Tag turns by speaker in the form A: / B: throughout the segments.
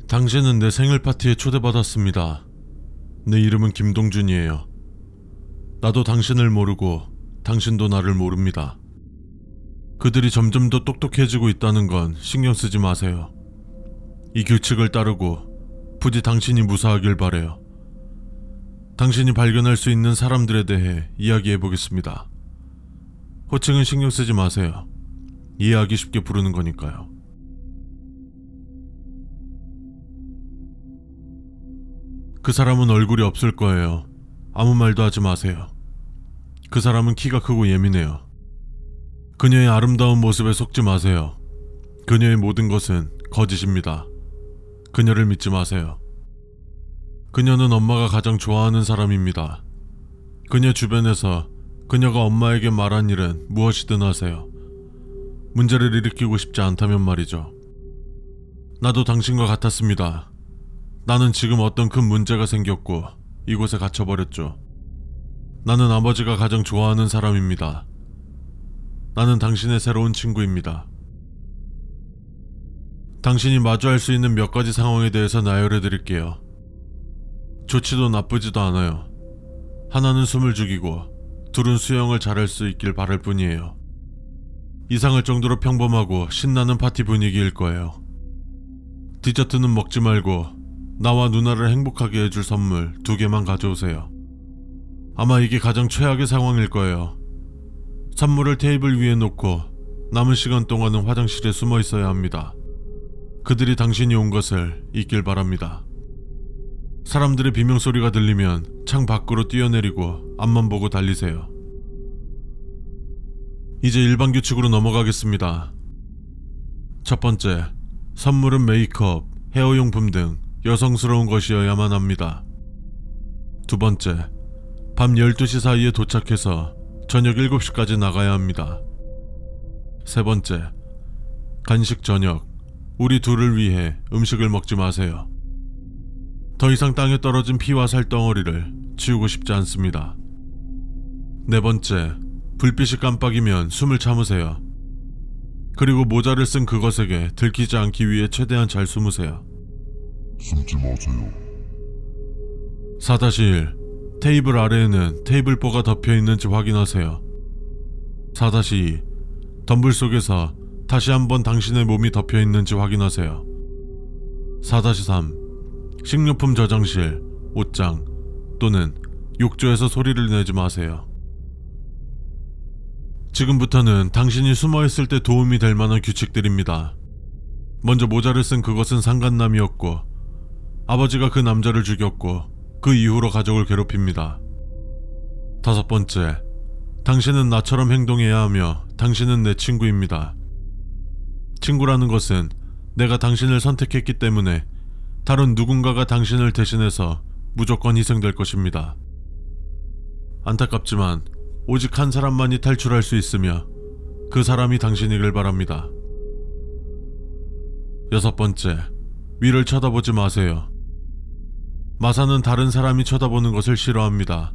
A: 당신은 내 생일 파티에 초대받았습니다. 내 이름은 김동준이에요. 나도 당신을 모르고 당신도 나를 모릅니다. 그들이 점점 더 똑똑해지고 있다는 건 신경 쓰지 마세요. 이 규칙을 따르고 부디 당신이 무사하길 바래요. 당신이 발견할 수 있는 사람들에 대해 이야기해 보겠습니다. 호칭은 신경 쓰지 마세요. 이해하기 쉽게 부르는 거니까요. 그 사람은 얼굴이 없을 거예요. 아무 말도 하지 마세요. 그 사람은 키가 크고 예민해요. 그녀의 아름다운 모습에 속지 마세요. 그녀의 모든 것은 거짓입니다. 그녀를 믿지 마세요. 그녀는 엄마가 가장 좋아하는 사람입니다. 그녀 주변에서 그녀가 엄마에게 말한 일은 무엇이든 하세요. 문제를 일으키고 싶지 않다면 말이죠. 나도 당신과 같았습니다. 나는 지금 어떤 큰 문제가 생겼고 이곳에 갇혀버렸죠. 나는 아버지가 가장 좋아하는 사람입니다. 나는 당신의 새로운 친구입니다. 당신이 마주할 수 있는 몇 가지 상황에 대해서 나열해 드릴게요. 좋지도 나쁘지도 않아요. 하나는 숨을 죽이고 둘은 수영을 잘할 수 있길 바랄 뿐이에요. 이상할 정도로 평범하고 신나는 파티 분위기일 거예요. 디저트는 먹지 말고 나와 누나를 행복하게 해줄 선물 2개만 가져오세요. 아마 이게 가장 최악의 상황일 거예요. 선물을 테이블 위에 놓고 남은 시간 동안은 화장실에 숨어 있어야 합니다. 그들이 당신이 온 것을 잊길 바랍니다. 사람들의 비명소리가 들리면 창 밖으로 뛰어내리고 앞만 보고 달리세요. 이제 일반 규칙으로 넘어가겠습니다. 첫 번째, 선물은 메이크업, 헤어용품 등 여성스러운 것이어야만 합니다. 두 번째, 밤 12시 사이에 도착해서 저녁 7시까지 나가야 합니다. 세 번째, 간식 저녁, 우리 둘을 위해 음식을 먹지 마세요. 더 이상 땅에 떨어진 피와 살덩어리를 치우고 싶지 않습니다. 네 번째, 불빛이 깜빡이면 숨을 참으세요. 그리고 모자를 쓴 그것에게 들키지 않기 위해 최대한 잘 숨으세요.
B: 숨지 마세요.
A: 4-1. 테이블 아래에는 테이블보가 덮여 있는지 확인하세요. 4-2. 덤불 속에서 다시 한번 당신의 몸이 덮여 있는지 확인하세요. 4-3. 식료품 저장실, 옷장 또는 욕조에서 소리를 내지 마세요. 지금부터는 당신이 숨어있을 때 도움이 될 만한 규칙들입니다. 먼저 모자를 쓴 그것은 상간남이었고 아버지가 그 남자를 죽였고 그 이후로 가족을 괴롭힙니다. 5번째, 당신은 나처럼 행동해야 하며 당신은 내 친구입니다. 친구라는 것은 내가 당신을 선택했기 때문에 다른 누군가가 당신을 대신해서 무조건 희생될 것입니다. 안타깝지만 오직 한 사람만이 탈출할 수 있으며 그 사람이 당신이길 바랍니다. 6번째, 위를 쳐다보지 마세요. 마사는 다른 사람이 쳐다보는 것을 싫어합니다.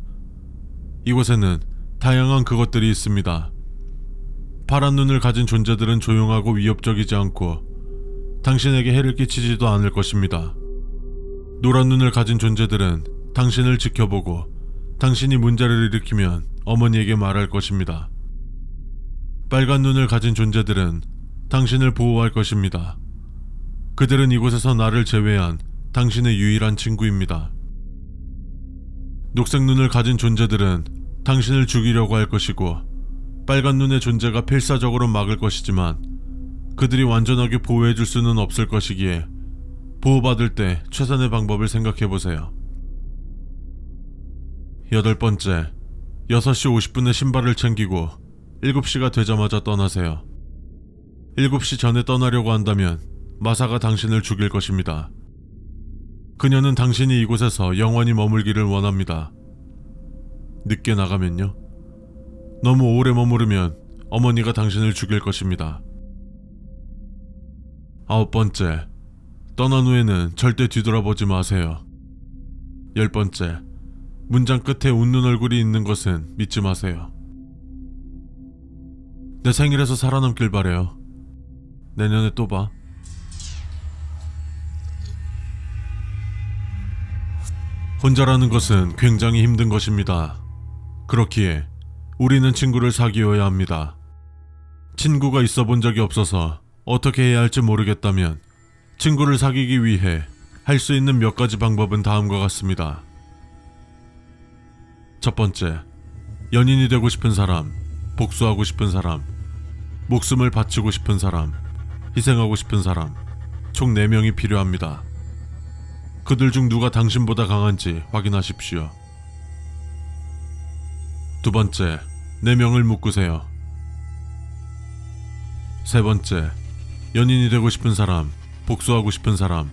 A: 이곳에는 다양한 그것들이 있습니다. 파란 눈을 가진 존재들은 조용하고 위협적이지 않고 당신에게 해를 끼치지도 않을 것입니다. 노란 눈을 가진 존재들은 당신을 지켜보고 당신이 문제를 일으키면 어머니에게 말할 것입니다. 빨간 눈을 가진 존재들은 당신을 보호할 것입니다. 그들은 이곳에서 나를 제외한 당신의 유일한 친구입니다. 녹색 눈을 가진 존재들은 당신을 죽이려고 할 것이고 빨간 눈의 존재가 필사적으로 막을 것이지만 그들이 완전하게 보호해줄 수는 없을 것이기에 보호받을 때 최선의 방법을 생각해보세요. 8번째, 6시 50분에 신발을 챙기고 7시가 되자마자 떠나세요. 7시 전에 떠나려고 한다면 마사가 당신을 죽일 것입니다. 그녀는 당신이 이곳에서 영원히 머물기를 원합니다. 늦게 나가면요? 너무 오래 머무르면 어머니가 당신을 죽일 것입니다. 9번째, 떠난 후에는 절대 뒤돌아보지 마세요. 10번째, 문장 끝에 웃는 얼굴이 있는 것은 믿지 마세요. 내 생일에서 살아남길 바래요. 내년에 또 봐. 혼자라는 것은 굉장히 힘든 것입니다. 그렇기에 우리는 친구를 사귀어야 합니다. 친구가 있어 본 적이 없어서 어떻게 해야 할지 모르겠다면 친구를 사귀기 위해 할 수 있는 몇 가지 방법은 다음과 같습니다. 첫 번째, 연인이 되고 싶은 사람, 복수하고 싶은 사람, 목숨을 바치고 싶은 사람, 희생하고 싶은 사람, 총 4명이 필요합니다. 그들 중 누가 당신보다 강한지 확인하십시오. 두 번째, 4명을 묶으세요. 세 번째, 연인이 되고 싶은 사람, 복수하고 싶은 사람,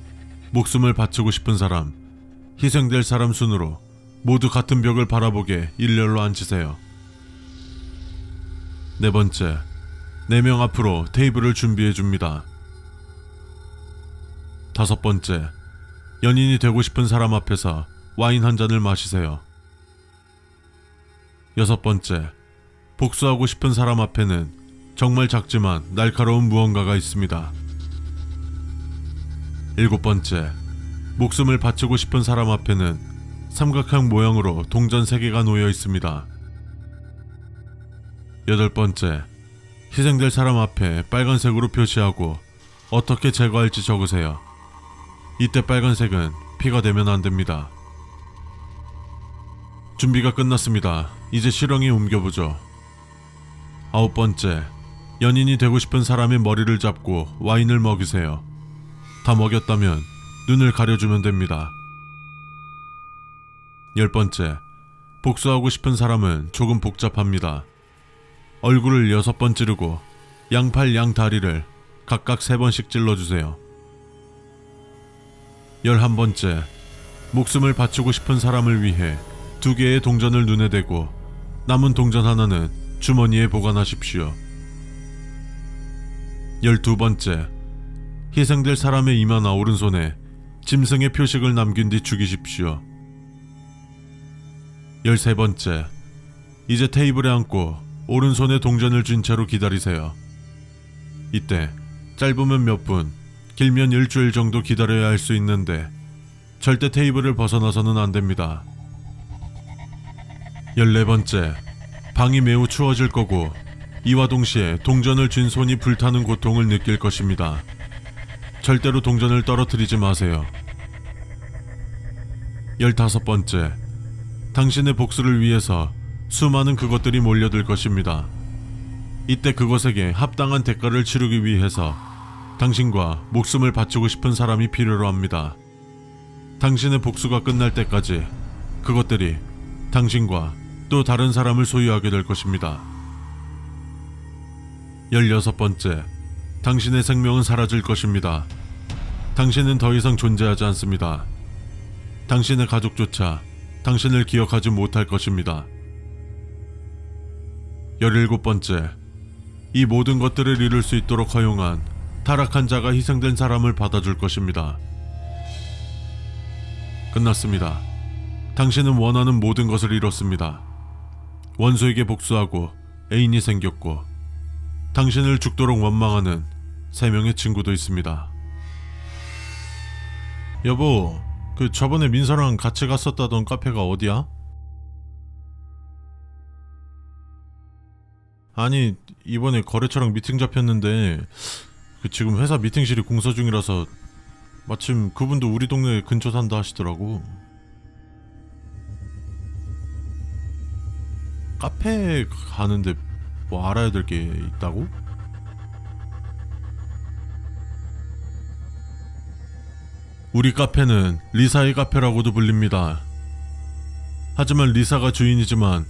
A: 목숨을 바치고 싶은 사람, 희생될 사람 순으로 모두 같은 벽을 바라보게 일렬로 앉히세요. 네 번째, 4명 앞으로 테이블을 준비해 줍니다. 다섯 번째, 연인이 되고 싶은 사람 앞에서 와인 한 잔을 마시세요. 여섯 번째, 복수하고 싶은 사람 앞에는 정말 작지만 날카로운 무언가가 있습니다. 일곱 번째, 목숨을 바치고 싶은 사람 앞에는 삼각형 모양으로 동전 3개가 놓여 있습니다. 여덟 번째, 희생될 사람 앞에 빨간색으로 표시하고 어떻게 제거할지 적으세요. 이때 빨간색은 피가 되면 안 됩니다. 준비가 끝났습니다. 이제 실행에 옮겨보죠. 아홉 번째, 연인이 되고 싶은 사람의 머리를 잡고 와인을 먹이세요. 다 먹였다면 눈을 가려주면 됩니다. 열 번째, 복수하고 싶은 사람은 조금 복잡합니다. 얼굴을 6번 찌르고 양팔 양다리를 각각 3번씩 찔러주세요. 11번째, 목숨을 바치고 싶은 사람을 위해 2개의 동전을 눈에 대고 남은 동전 하나는 주머니에 보관하십시오. 12번째, 희생될 사람의 이마나 오른손에 짐승의 표식을 남긴 뒤 죽이십시오. 13번째, 이제 테이블에 앉고 오른손에 동전을 쥔 채로 기다리세요. 이때 짧으면 몇 분, 길면 일주일 정도 기다려야 할 수 있는데 절대 테이블을 벗어나서는 안 됩니다. 14번째, 방이 매우 추워질 거고 이와 동시에 동전을 쥔 손이 불타는 고통을 느낄 것입니다. 절대로 동전을 떨어뜨리지 마세요. 15번째, 당신의 복수를 위해서 수많은 그것들이 몰려들 것입니다. 이때 그것에게 합당한 대가를 치르기 위해서 당신과 목숨을 바치고 싶은 사람이 필요로 합니다. 당신의 복수가 끝날 때까지 그것들이 당신과 또 다른 사람을 소유하게 될 것입니다. 16번째, 당신의 생명은 사라질 것입니다. 당신은 더 이상 존재하지 않습니다. 당신의 가족조차 당신을 기억하지 못할 것입니다. 17번째, 이 모든 것들을 이룰 수 있도록 허용한 타락한 자가 희생된 사람을 받아줄 것입니다. 끝났습니다. 당신은 원하는 모든 것을 이뤘습니다. 원수에게 복수하고 애인이 생겼고 당신을 죽도록 원망하는 3명의 친구도 있습니다. 여보, 저번에 민서랑 같이 갔었다던 카페가 어디야? 아니, 이번에 거래처랑 미팅 잡혔는데 지금 회사 미팅실이 공사 중이라서 마침 그분도 우리 동네 근처 산다 하시더라고. 카페에 가는데 뭐 알아야 될 게 있다고? 우리 카페는 리사의 카페라고도 불립니다. 하지만 리사가 주인이지만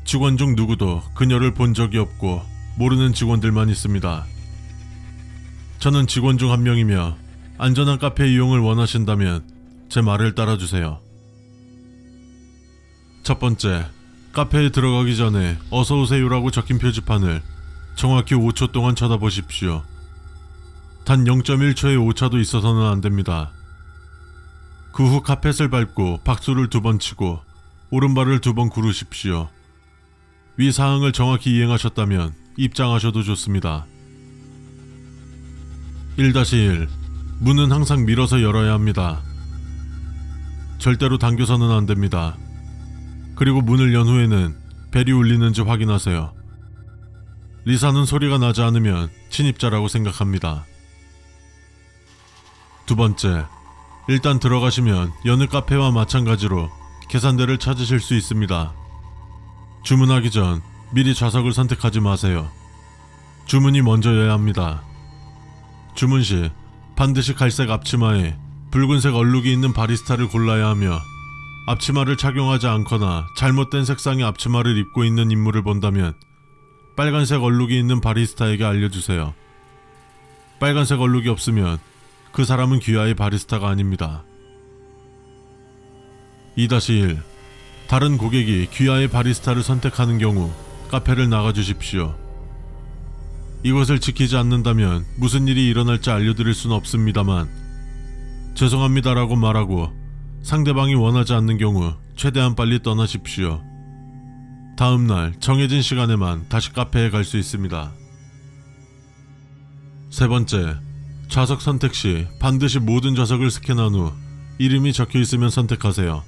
A: 직원 중 누구도 그녀를 본 적이 없고 모르는 직원들만 있습니다. 저는 직원 중 한 명이며 안전한 카페 이용을 원하신다면 제 말을 따라주세요. 첫 번째, 카페에 들어가기 전에 어서오세요라고 적힌 표지판을 정확히 5초 동안 쳐다보십시오. 단 0.1초의 오차도 있어서는 안됩니다. 그 후 카펫을 밟고 박수를 2번 치고 오른발을 2번 구르십시오. 위 사항을 정확히 이행하셨다면 입장하셔도 좋습니다. 1-1. 문은 항상 밀어서 열어야 합니다. 절대로 당겨서는 안 됩니다. 그리고 문을 연 후에는 벨이 울리는지 확인하세요. 리사는 소리가 나지 않으면 침입자라고 생각합니다. 두 번째, 일단 들어가시면 여느 카페와 마찬가지로 계산대를 찾으실 수 있습니다. 주문하기 전 미리 좌석을 선택하지 마세요. 주문이 먼저여야 합니다. 주문 시 반드시 갈색 앞치마에 붉은색 얼룩이 있는 바리스타를 골라야 하며, 앞치마를 착용하지 않거나 잘못된 색상의 앞치마를 입고 있는 인물을 본다면 빨간색 얼룩이 있는 바리스타에게 알려주세요. 빨간색 얼룩이 없으면 그 사람은 귀하의 바리스타가 아닙니다. 2-1. 다른 고객이 귀하의 바리스타를 선택하는 경우 카페를 나가주십시오. 이것을 지키지 않는다면 무슨 일이 일어날지 알려드릴 수는 없습니다만, 죄송합니다라고 말하고 상대방이 원하지 않는 경우 최대한 빨리 떠나십시오. 다음날 정해진 시간에만 다시 카페에 갈 수 있습니다. 세 번째, 좌석 선택 시 반드시 모든 좌석을 스캔한 후 이름이 적혀 있으면 선택하세요.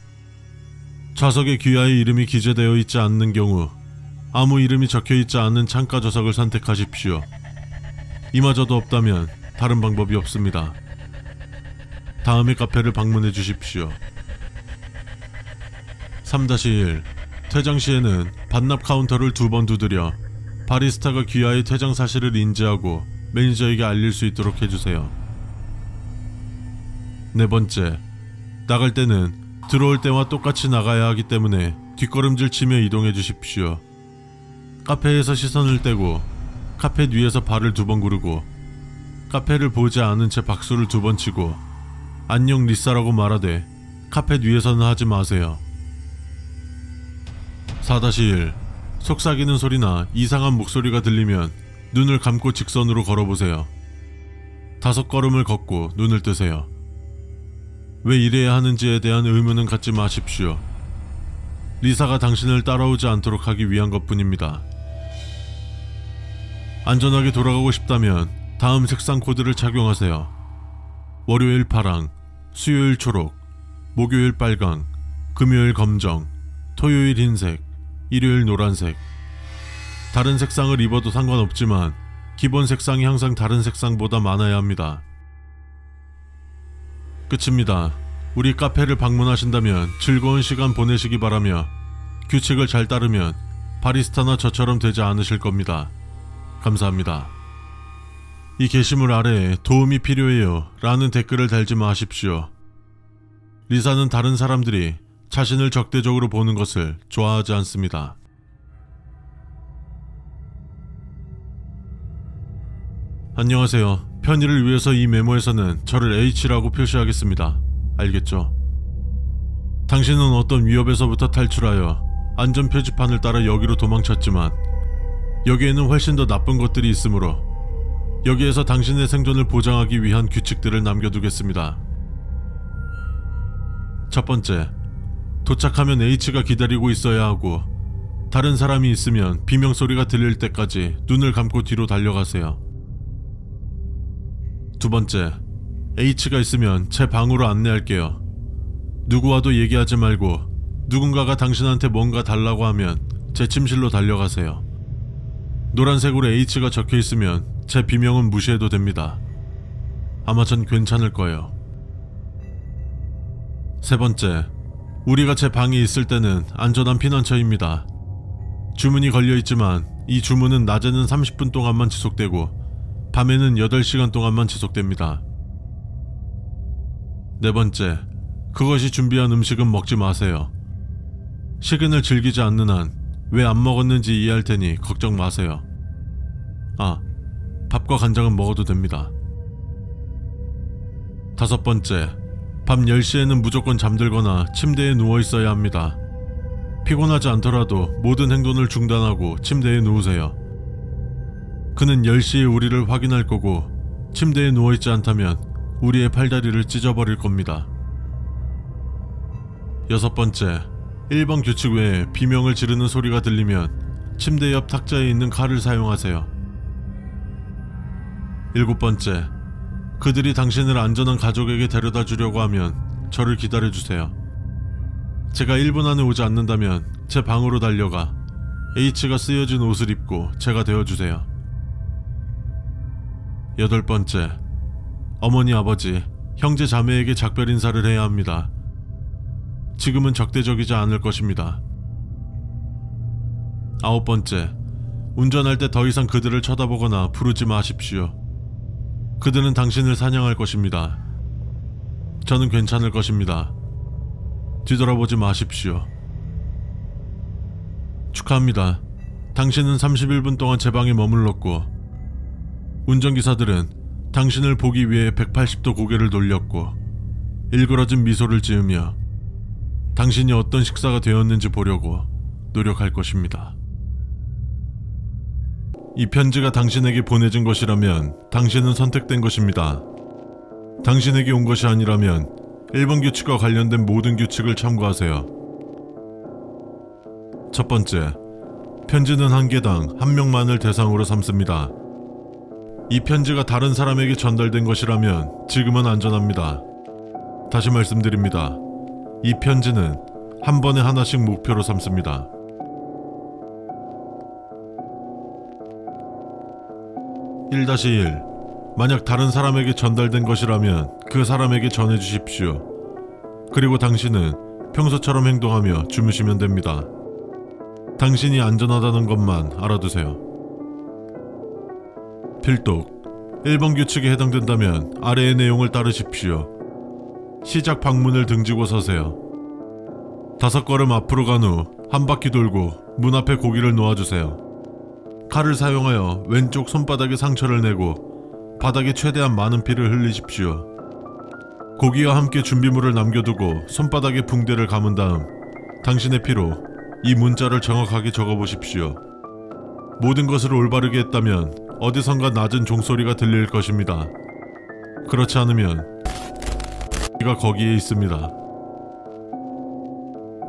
A: 좌석에 귀하의 이름이 기재되어 있지 않는 경우 아무 이름이 적혀 있지 않은 창가 좌석을 선택하십시오. 이마저도 없다면 다른 방법이 없습니다. 다음에 카페를 방문해 주십시오. 3-1. 퇴장 시에는 반납 카운터를 2번 두드려 바리스타가 귀하의 퇴장 사실을 인지하고 매니저에게 알릴 수 있도록 해주세요. 네 번째, 나갈 때는 들어올 때와 똑같이 나가야 하기 때문에 뒷걸음질 치며 이동해 주십시오. 카페에서 시선을 떼고 카페 위에서 발을 2번 구르고 카페를 보지 않은 채 박수를 2번 치고 안녕 리사라고 말하되 카페 위에서는 하지 마세요. 4-1. 속삭이는 소리나 이상한 목소리가 들리면 눈을 감고 직선으로 걸어보세요. 5걸음을 걷고 눈을 뜨세요. 왜 이래야 하는지에 대한 의문은 갖지 마십시오. 리사가 당신을 따라오지 않도록 하기 위한 것뿐입니다. 안전하게 돌아가고 싶다면 다음 색상 코드를 착용하세요. 월요일 파랑, 수요일 초록, 목요일 빨강, 금요일 검정, 토요일 흰색, 일요일 노란색. 다른 색상을 입어도 상관없지만 기본 색상이 항상 다른 색상보다 많아야 합니다. 끝입니다. 우리 카페를 방문하신다면 즐거운 시간 보내시기 바라며, 규칙을 잘 따르면 바리스타나 저처럼 되지 않으실 겁니다. 감사합니다. 이 게시물 아래에 도움이 필요해요 라는 댓글을 달지 마십시오. 리사는 다른 사람들이 자신을 적대적으로 보는 것을 좋아하지 않습니다. 안녕하세요. 편의를 위해서 이 메모에서는 저를 H라고 표시하겠습니다. 알겠죠? 당신은 어떤 위협에서부터 탈출하여 안전 표지판을 따라 여기로 도망쳤지만 여기에는 훨씬 더 나쁜 것들이 있으므로 여기에서 당신의 생존을 보장하기 위한 규칙들을 남겨두겠습니다. 첫 번째, 도착하면 H가 기다리고 있어야 하고 다른 사람이 있으면 비명소리가 들릴 때까지 눈을 감고 뒤로 달려가세요. 두 번째, H가 있으면 제 방으로 안내할게요. 누구와도 얘기하지 말고 누군가가 당신한테 뭔가 달라고 하면 제 침실로 달려가세요. 노란색으로 H가 적혀 있으면 제 비명은 무시해도 됩니다. 아마 전 괜찮을 거예요. 세 번째, 우리가 제 방에 있을 때는 안전한 피난처입니다. 주문이 걸려있지만 이 주문은 낮에는 30분 동안만 지속되고 밤에는 8시간 동안만 지속됩니다. 네 번째, 그것이 준비한 음식은 먹지 마세요. 식은을 즐기지 않는 한 왜 안 먹었는지 이해할 테니 걱정 마세요. 아, 밥과 간장은 먹어도 됩니다. 다섯 번째, 밤 10시에는 무조건 잠들거나 침대에 누워 있어야 합니다. 피곤하지 않더라도 모든 행동을 중단하고 침대에 누우세요. 그는 10시에 우리를 확인할 거고 침대에 누워있지 않다면 우리의 팔다리를 찢어버릴 겁니다. 여섯 번째, 1번 규칙 외에 비명을 지르는 소리가 들리면 침대 옆 탁자에 있는 칼을 사용하세요. 일곱 번째, 그들이 당신을 안전한 가족에게 데려다 주려고 하면 저를 기다려주세요. 제가 1분 안에 오지 않는다면 제 방으로 달려가 H가 쓰여진 옷을 입고 제가 되어주세요. 8번째, 어머니, 아버지, 형제, 자매에게 작별 인사를 해야 합니다. 지금은 적대적이지 않을 것입니다. 9번째, 운전할 때 더 이상 그들을 쳐다보거나 부르지 마십시오. 그들은 당신을 사냥할 것입니다. 저는 괜찮을 것입니다. 뒤돌아보지 마십시오. 축하합니다. 당신은 31분 동안 제 방에 머물렀고, 운전기사들은 당신을 보기 위해 180도 고개를 돌렸고, 일그러진 미소를 지으며 당신이 어떤 식사가 되었는지 보려고 노력할 것입니다. 이 편지가 당신에게 보내진 것이라면 당신은 선택된 것입니다. 당신에게 온 것이 아니라면 1번 규칙과 관련된 모든 규칙을 참고하세요. 첫 번째, 편지는 한 개당 한 명만을 대상으로 삼습니다. 이 편지가 다른 사람에게 전달된 것이라면 지금은 안전합니다. 다시 말씀드립니다. 이 편지는 한 번에 하나씩 목표로 삼습니다. 1-1. 만약 다른 사람에게 전달된 것이라면 그 사람에게 전해주십시오. 그리고 당신은 평소처럼 행동하며 주무시면 됩니다. 당신이 안전하다는 것만 알아두세요. 필독. 1번 규칙에 해당된다면 아래의 내용을 따르십시오. 시작 방문을 등지고 서세요. 5걸음 앞으로 간 후 한 바퀴 돌고 문 앞에 고기를 놓아주세요. 칼을 사용하여 왼쪽 손바닥에 상처를 내고 바닥에 최대한 많은 피를 흘리십시오. 고기와 함께 준비물을 남겨두고 손바닥에 붕대를 감은 다음 당신의 피로 이 문자를 정확하게 적어보십시오. 모든 것을 올바르게 했다면 어디선가 낮은 종소리가 들릴 것입니다. 그렇지 않으면 가 거기에 있습니다.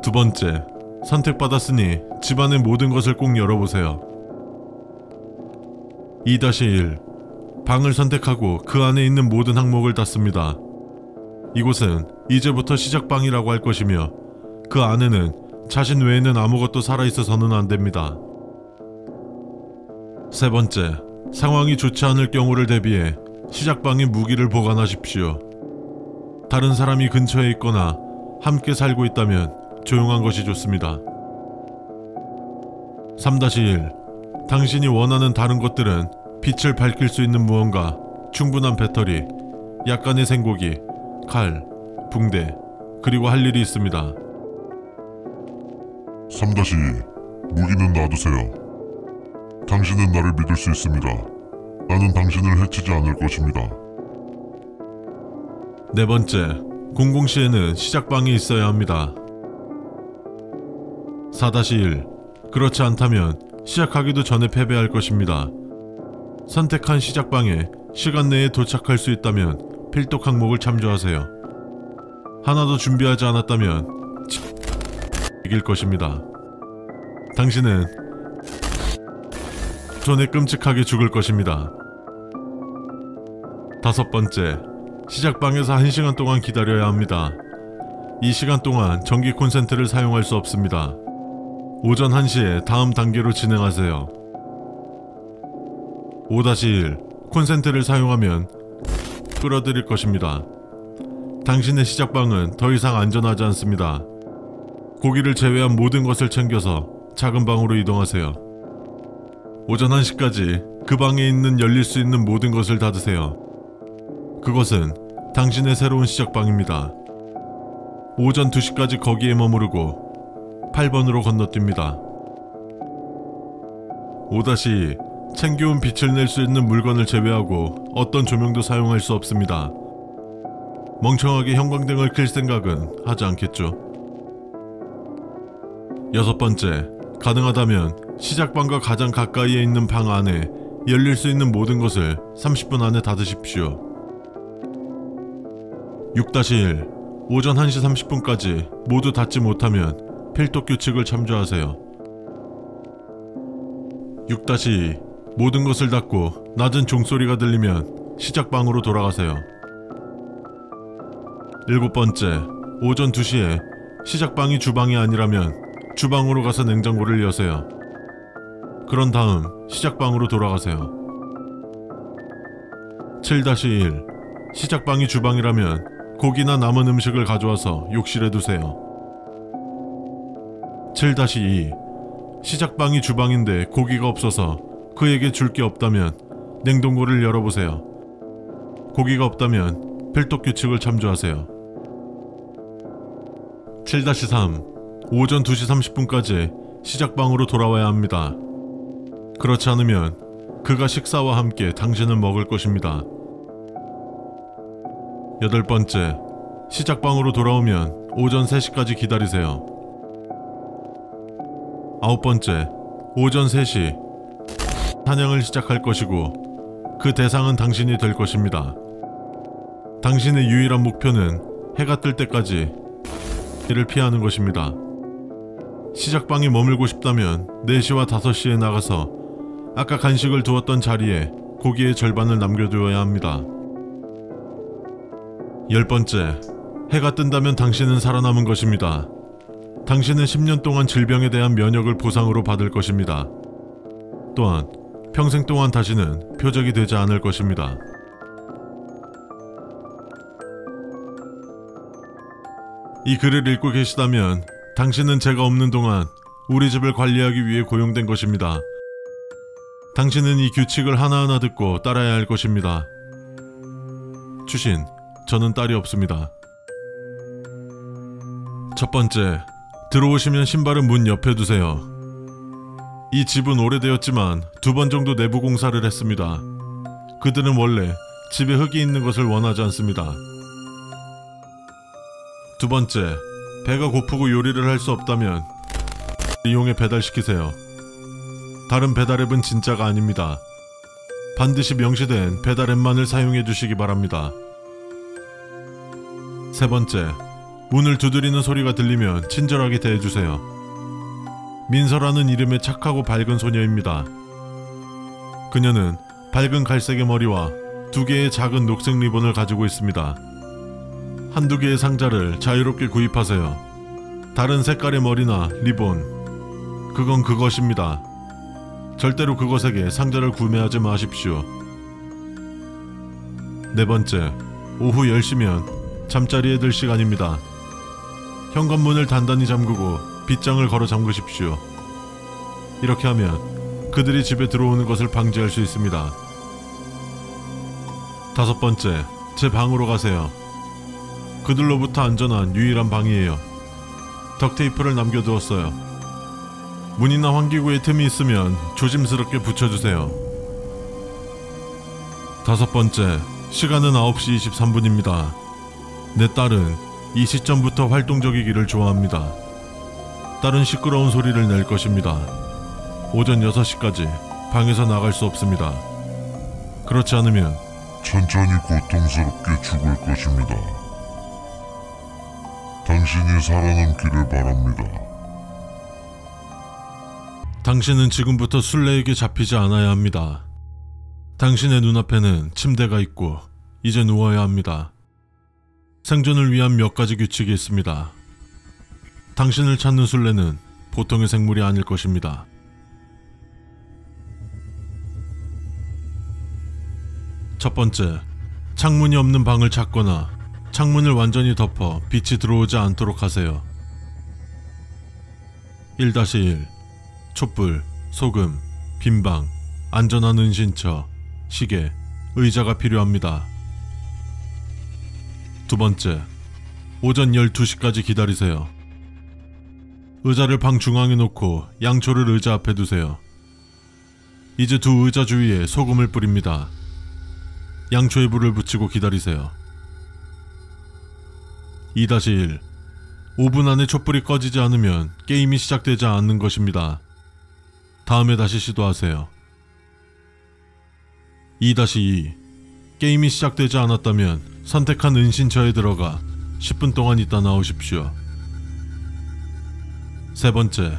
A: 2번째, 선택받았으니 집안의 모든 것을 꼭 열어보세요. 2-1. 방을 선택하고 그 안에 있는 모든 항목을 닫습니다. 이곳은 이제부터 시작방이라고 할 것이며 그 안에는 자신 외에는 아무것도 살아있어서는 안됩니다. 3번째, 상황이 좋지 않을 경우를 대비해 시작방에 무기를 보관하십시오. 다른 사람이 근처에 있거나 함께 살고 있다면 조용한 것이 좋습니다. 3-1. 당신이 원하는 다른 것들은 빛을 밝힐 수 있는 무언가, 충분한 배터리, 약간의 생고기, 칼, 붕대, 그리고 할 일이 있습니다.
B: 3-2. 무기는 놔두세요. 당신은 나를 믿을 수 있습니다. 나는 당신을 해치지 않을 것입니다.
A: 4번째, 공공시에는 시작방이 있어야 합니다. 4-1. 그렇지 않다면 시작하기도 전에 패배할 것입니다. 선택한 시작방에 시간 내에 도착할 수 있다면 필독 항목을 참조하세요. 하나도 준비하지 않았다면 이길 것입니다. 당신은 손에 끔찍하게 죽을 것입니다. 5번째, 시작방에서 1시간 동안 기다려야 합니다. 이 시간 동안 전기 콘센트를 사용할 수 없습니다. 오전 1시에 다음 단계로 진행하세요. 5-1. 콘센트를 사용하면 끌어들일 것입니다. 당신의 시작방은 더 이상 안전하지 않습니다. 고기를 제외한 모든 것을 챙겨서 작은 방으로 이동하세요. 오전 1시까지 그 방에 있는 열릴 수 있는 모든 것을 닫으세요. 그것은 당신의 새로운 시작방입니다. 오전 2시까지 거기에 머무르고 8번으로 건너뜁니다. 5-2. 챙겨온 빛을 낼 수 있는 물건을 제외하고 어떤 조명도 사용할 수 없습니다. 멍청하게 형광등을 켤 생각은 하지 않겠죠. 6번째, 가능하다면 시작방과 가장 가까이에 있는 방 안에 열릴 수 있는 모든 것을 30분 안에 닫으십시오. 6-1. 오전 1시 30분까지 모두 닫지 못하면 필독 규칙을 참조하세요. 6-2. 모든 것을 닫고 낮은 종소리가 들리면 시작방으로 돌아가세요. 7번째, 오전 2시에 시작방이 주방이 아니라면 주방으로 가서 냉장고를 여세요. 그런 다음 시작방으로 돌아가세요. 7-1. 시작방이 주방이라면 고기나 남은 음식을 가져와서 욕실에 두세요. 7-2. 시작방이 주방인데 고기가 없어서 그에게 줄 게 없다면 냉동고를 열어보세요. 고기가 없다면 필독 규칙을 참조하세요. 7-3. 오전 2시 30분까지 시작방으로 돌아와야 합니다. 그렇지 않으면 그가 식사와 함께 당신을 먹을 것입니다. 8번째. 시작방으로 돌아오면 오전 3시까지 기다리세요. 9번째. 오전 3시 사냥을 시작할 것이고 그 대상은 당신이 될 것입니다. 당신의 유일한 목표는 해가 뜰 때까지 이를 피하는 것입니다. 시작방에 머물고 싶다면 4시와 5시에 나가서 아까 간식을 두었던 자리에 고기의 절반을 남겨두어야 합니다. 10번째. 해가 뜬다면 당신은 살아남은 것입니다. 당신은 10년 동안 질병에 대한 면역을 보상으로 받을 것입니다. 또한 평생 동안 다시는 표적이 되지 않을 것입니다. 이 글을 읽고 계시다면 당신은 제가 없는 동안 우리 집을 관리하기 위해 고용된 것입니다. 당신은 이 규칙을 하나하나 듣고 따라야 할 것입니다. 추신, 저는 딸이 없습니다. 첫 번째, 들어오시면 신발은 문 옆에 두세요. 이 집은 오래되었지만 2번 정도 내부 공사를 했습니다. 그들은 원래 집에 흙이 있는 것을 원하지 않습니다. 두 번째, 배가 고프고 요리를 할 수 없다면 이용해 배달시키세요. 다른 배달앱은 진짜가 아닙니다. 반드시 명시된 배달앱만을 사용해 주시기 바랍니다. 세 번째, 문을 두드리는 소리가 들리면 친절하게 대해주세요. 민서라는 이름의 착하고 밝은 소녀입니다. 그녀는 밝은 갈색의 머리와 2개의 작은 녹색 리본을 가지고 있습니다. 1-2개의 상자를 자유롭게 구입하세요. 다른 색깔의 머리나 리본, 그건 그것입니다. 절대로 그것에게 상자를 구매하지 마십시오. 네 번째, 오후 10시면 잠자리에 들 시간입니다. 현관문을 단단히 잠그고 빗장을 걸어 잠그십시오. 이렇게 하면 그들이 집에 들어오는 것을 방지할 수 있습니다. 5번째, 제 방으로 가세요. 그들로부터 안전한 유일한 방이에요. 덕테이프를 남겨두었어요. 문이나 환기구에 틈이 있으면 조심스럽게 붙여주세요. 5번째, 시간은 9시 23분입니다. 내 딸은 이 시점부터 활동적이기를 좋아합니다. 딸은 시끄러운 소리를 낼 것입니다. 오전 6시까지 방에서 나갈 수 없습니다. 그렇지 않으면
B: 천천히 고통스럽게 죽을 것입니다. 당신이 살아남기를 바랍니다.
A: 당신은 지금부터 술래에게 잡히지 않아야 합니다. 당신의 눈앞에는 침대가 있고 이제 누워야 합니다. 생존을 위한 몇 가지 규칙이 있습니다. 당신을 찾는 술래는 보통의 생물이 아닐 것입니다. 첫 번째, 창문이 없는 방을 찾거나 창문을 완전히 덮어 빛이 들어오지 않도록 하세요. 1-1. 촛불, 소금, 빈방, 안전한 은신처, 시계, 의자가 필요합니다. 두 번째, 오전 12시까지 기다리세요. 의자를 방 중앙에 놓고 양초를 의자 앞에 두세요. 이제 2 의자 주위에 소금을 뿌립니다. 양초에 불을 붙이고 기다리세요. 2-1. 5분 안에 촛불이 꺼지지 않으면 게임이 시작되지 않는 것입니다. 다음에 다시 시도하세요. 2-2. 게임이 시작되지 않았다면 선택한 은신처에 들어가 10분 동안 있다 나오십시오. 세 번째,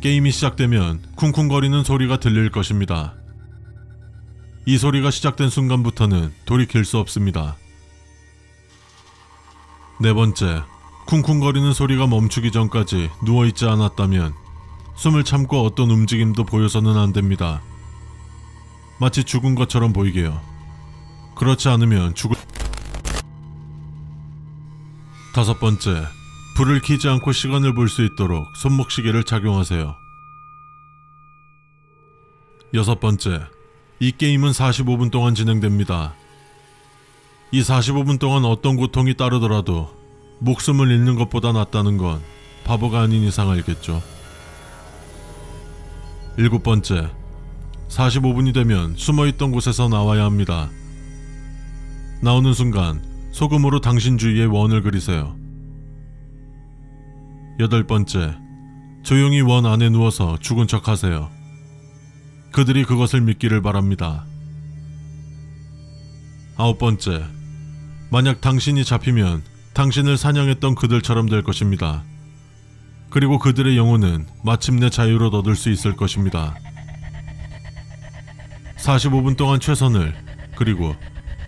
A: 게임이 시작되면 쿵쿵거리는 소리가 들릴 것입니다. 이 소리가 시작된 순간부터는 돌이킬 수 없습니다. 네 번째, 쿵쿵거리는 소리가 멈추기 전까지 누워있지 않았다면 숨을 참고 어떤 움직임도 보여서는 안 됩니다. 마치 죽은 것처럼 보이게요. 그렇지 않으면 죽을... 5번째, 불을 켜지 않고 시간을 볼 수 있도록 손목시계를 착용하세요. 6번째, 이 게임은 45분 동안 진행됩니다. 이 45분 동안 어떤 고통이 따르더라도 목숨을 잃는 것보다 낫다는 건 바보가 아닌 이상 알겠죠. 7번째, 45분이 되면 숨어있던 곳에서 나와야 합니다. 나오는 순간 소금으로 당신 주위에 원을 그리세요. 8번째, 조용히 원 안에 누워서 죽은 척 하세요. 그들이 그것을 믿기를 바랍니다. 9번째, 만약 당신이 잡히면 당신을 사냥했던 그들처럼 될 것입니다. 그리고 그들의 영혼은 마침내 자유로 얻을 수 있을 것입니다. 45분 동안 최선을, 그리고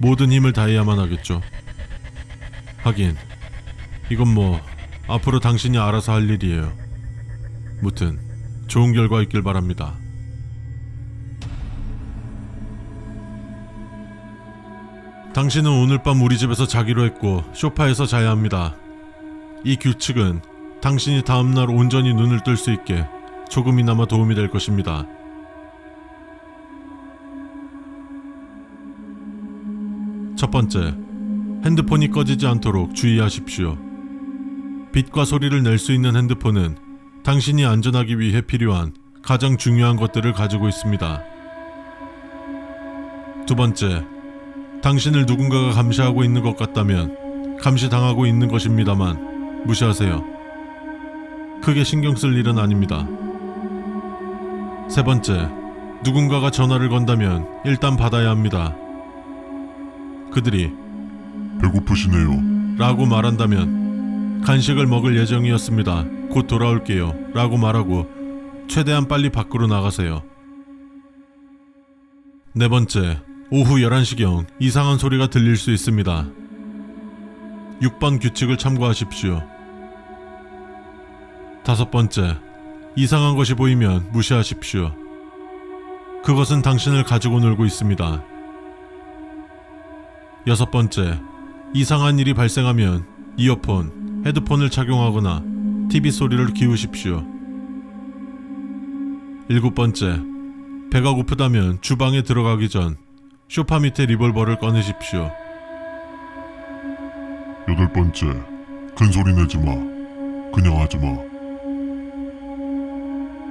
A: 모든 힘을 다해야만 하겠죠. 하긴 이건 뭐 앞으로 당신이 알아서 할 일이에요. 무튼 좋은 결과 있길 바랍니다. 당신은 오늘 밤 우리 집에서 자기로 했고 소파에서 자야 합니다. 이 규칙은 당신이 다음날 온전히 눈을 뜰 수 있게 조금이나마 도움이 될 것입니다. 첫 번째, 핸드폰이 꺼지지 않도록 주의하십시오. 빛과 소리를 낼 수 있는 핸드폰은 당신이 안전하기 위해 필요한 가장 중요한 것들을 가지고 있습니다. 두 번째, 당신을 누군가가 감시하고 있는 것 같다면 감시당하고 있는 것입니다만 무시하세요. 크게 신경 쓸 일은 아닙니다. 세 번째, 누군가가 전화를 건다면 일단 받아야 합니다. 그들이
B: 배고프시네요
A: 라고 말한다면 간식을 먹을 예정이었습니다. 곧 돌아올게요 라고 말하고 최대한 빨리 밖으로 나가세요. 네 번째, 오후 11시경 이상한 소리가 들릴 수 있습니다. 6번 규칙을 참고하십시오. 5번째, 이상한 것이 보이면 무시하십시오. 그것은 당신을 가지고 놀고 있습니다. 6번째, 이상한 일이 발생하면 이어폰, 헤드폰을 착용하거나 TV 소리를 키우십시오. 7번째, 배가 고프다면 주방에 들어가기 전 소파 밑에 리볼버를 꺼내십시오.
B: 8번째, 큰 소리 내지 마. 그냥 하지 마.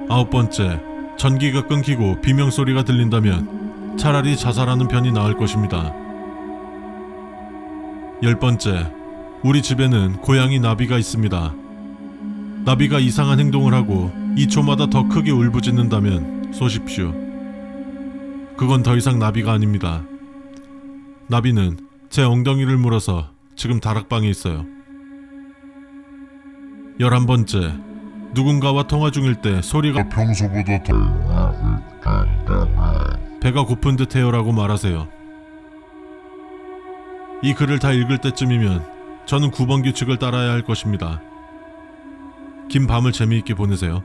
A: 9번째, 전기가 끊기고 비명소리가 들린다면 차라리 자살하는 편이 나을 것입니다. 10번째, 우리 집에는 고양이 나비가 있습니다. 나비가 이상한 행동을 하고 2초마다 더 크게 울부짖는다면 쏘십시오. 그건 더 이상 나비가 아닙니다. 나비는 제 엉덩이를 물어서 지금 다락방에 있어요. 11번째, 누군가와 통화 중일 때 소리가
B: 평소보다 더
A: 배가 고픈 듯해요 라고 말하세요. 이 글을 다 읽을 때쯤이면 저는 9번 규칙을 따라야 할 것입니다. 긴 밤을 재미있게 보내세요.